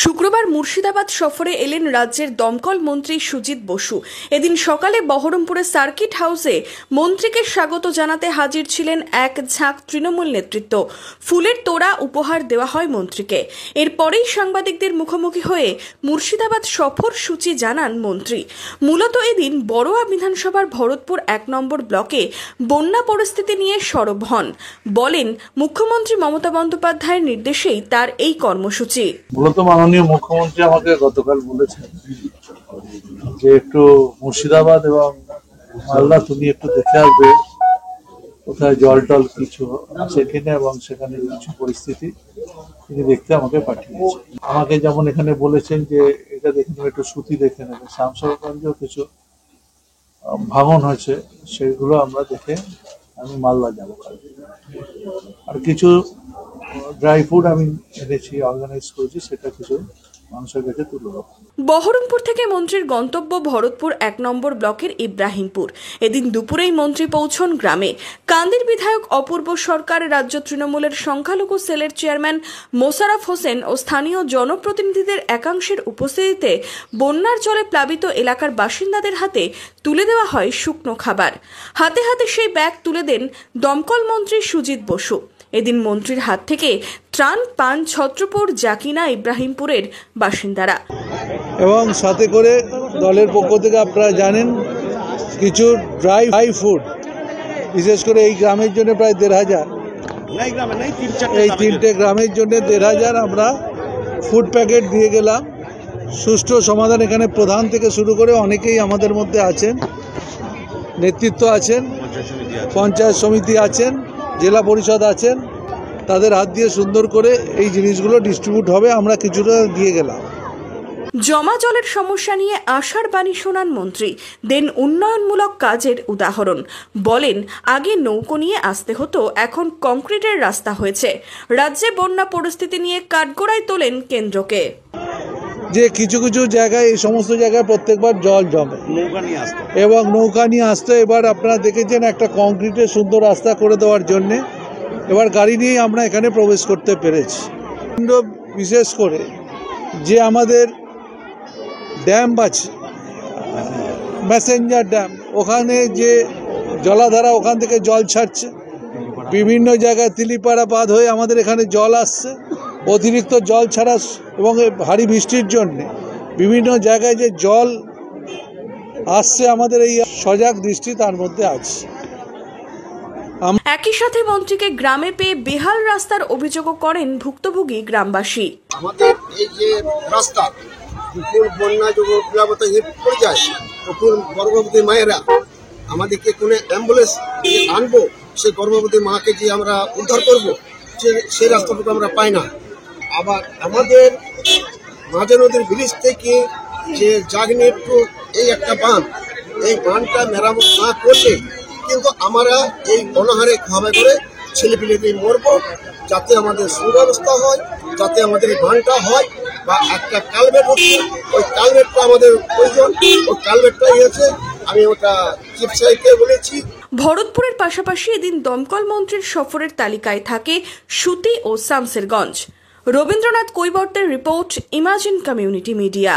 শুক্রবার মুর্শিদাবাদ সফরে এলেন রাজ্যের দমকল মন্ত্রী সুজিত বসু। এদিন সকালে বহরমপুরের সার্কিট হাউসে মন্ত্রীকে স্বাগত জানাতে হাজির ছিলেন এক ঝাঁক তৃণমূল নেতৃত্ব। ফুলের তোড়া উপহার দেওয়া হয় মন্ত্রীকে। এরপরেই সাংবাদিকদের মুখোমুখি হয়ে মুর্শিদাবাদ সফর সূচি জানান মন্ত্রী। মূলত এদিন বড়োয়া বিধানসভার ভরতপুর ১ নম্বর ব্লকে বন্যা পরিস্থিতি নিয়ে সরব হন। বলেন, মুখ্যমন্ত্রী মমতা বন্দ্যোপাধ্যায়ের নির্দেশেই তার এই কর্মসূচি। মূলত মাননীয় মুখ্যমন্ত্রী আমাকে গতকাল বলেছেন যে একটু মুর্শিদাবাদ এবং মালদা তুমি একটু দেখে আসবে, কোথায় জল টল কিছু আছে কিনা এবং সেখানে কিছু পরিস্থিতি তিনি দেখতে আমাকে পাঠিয়েছেন। আমাকে যেমন এখানে বলেছেন যে এটা দেখে নেবে, একটু সুতি দেখে নেবে, শামসারগঞ্জেও কিছু ভাঙন হয়েছে, সেগুলো আমরা দেখে আমি মালদা যাবো। আর কিছু ড্রাই ফুড আমি এনেছি, অর্গানাইজ করেছি, সেটা কিছু মানুষের কাছে তুলে দেবো। বহরমপুর থেকে মন্ত্রীর গন্তব্য ভরতপুর ১ নম্বর ব্লকের ইব্রাহিমপুর। এদিন দুপুরেই মন্ত্রী পৌঁছন গ্রামে। কান্দির বিধায়ক অপূর্ব সরকার, রাজ্য তৃণমূলের সংখ্যালঘু সেলের চেয়ারম্যান মোশাররফ হোসেন ও স্থানীয় জনপ্রতিনিধিদের একাংশের উপস্থিতিতে বন্যার জলে প্লাবিত এলাকার বাসিন্দাদের হাতে তুলে দেওয়া হয় শুকনো খাবার। হাতে হাতে সেই ব্যাগ তুলে দেন দমকল মন্ত্রী সুজিত বসু। এদিন মন্ত্রীর হাত থেকে ত্রাণ পান ছত্রপুর, জাকিনা, ইব্রাহিমপুরের বাসিন্দারা। এবং সাথে করে দলের পক্ষ থেকে আপনারা জানেন কিছু ড্রাই ফুড, বিশেষ করে এই গ্রামের জন্য প্রায় ১,৫০০, এই ৩টে গ্রামের জন্য ১,৫০০ আমরা ফুড প্যাকেট দিয়ে গেলাম। সুষ্ঠু সমাধান এখানে প্রধান থেকে শুরু করে অনেকেই আমাদের মধ্যে আছেন, নেতৃত্ব আছেন, পঞ্চায়েত সমিতি আছেন, জেলা পরিষদ আছেন, তাদের হাত দিয়ে সুন্দর করে এই জিনিসগুলো ডিস্ট্রিবিউট হবে। আমরা কিছুটা দিয়ে গেলাম। জমা জলের সমস্যা নিয়ে আশার বাণী শোনান মন্ত্রী, দেন উন্নয়নমূলক কাজের উদাহরণ। বলেন, আগে নৌকো নিয়ে আসতে হতো, এখন কংক্রিটের রাস্তা হয়েছে। রাজ্যে বন্যা পরিস্থিতি নিয়ে কাঠগড়ায় তোলেন কেন্দ্রকে। যে কিছু কিছু জায়গায়, এই সমস্ত জায়গায় প্রত্যেকবার জল জমে এবং নৌকা নিয়ে আসতে, এবার আপনারা দেখেছেন একটা কংক্রিটের সুন্দর রাস্তা করে দেওয়ার জন্যে এবার গাড়ি নিয়েই আমরা এখানে প্রবেশ করতে পেরেছি। বিশেষ করে যে আমাদের ড্যাম আছে, ম্যাসেঞ্জার ড্যাম, ওখানে যে জলাধারা ওখান থেকে জল ছাড়ছে, বিভিন্ন জায়গায় তিলিপাড়া বাঁধ হয়ে আমাদের এখানে জল আসছে। অতিরিক্ত জল ছাড়া এবং ভারী বৃষ্টির জন্য বিভিন্ন জায়গায় যে জল আসছে, আমাদের এই সজাগ দৃষ্টি তার মধ্যে আছে। একই সাথে মন্ত্রীকে গ্রামে পেয়ে বেহাল রাস্তার অভিযোগও করেন ভুক্তভোগী গ্রামবাসী। আমাদের এই যে রাস্তা বন্যা প্লাবিত পড়ে যায়, তখন গর্ভবতী মায়েরা আমাদেরকে কোনো অ্যাম্বুলেন্স আনবো, সেই গর্ভবতী মাকে যে আমরা উদ্ধার করবো, সেই রাস্তাটুকু আমরা পাই না। আবার আমাদের মাঝে নদীর ব্রিজ থেকে যে জাগনেট্টু এই একটা বাঁধ, এই বাঁধটা মেরামত না করলে কিন্তু আমরা এই অনাহারে খাওয়া করে ছেলেপিলেদের মরবো। যাতে আমাদের সুব্যবস্থা হয়, যাতে আমাদের এই বাঁধটা হয়, বা একটা কালভেট হচ্ছে, ওই কালভেটটা আমাদের প্রয়োজন। ওই কালভেটটাই হয়েছে, আমি ওটা চিফ সাহেবকে বলেছি। ভরতপুরের পাশাপাশি এদিন দমকল মন্ত্রীর সফরের তালিকায় থাকে সুতি ও শামসেরগঞ্জ। রবীন্দ্রনাথ কৈবর্তের রিপোর্ট, ইমাজিন কমিউনিটি মিডিয়া।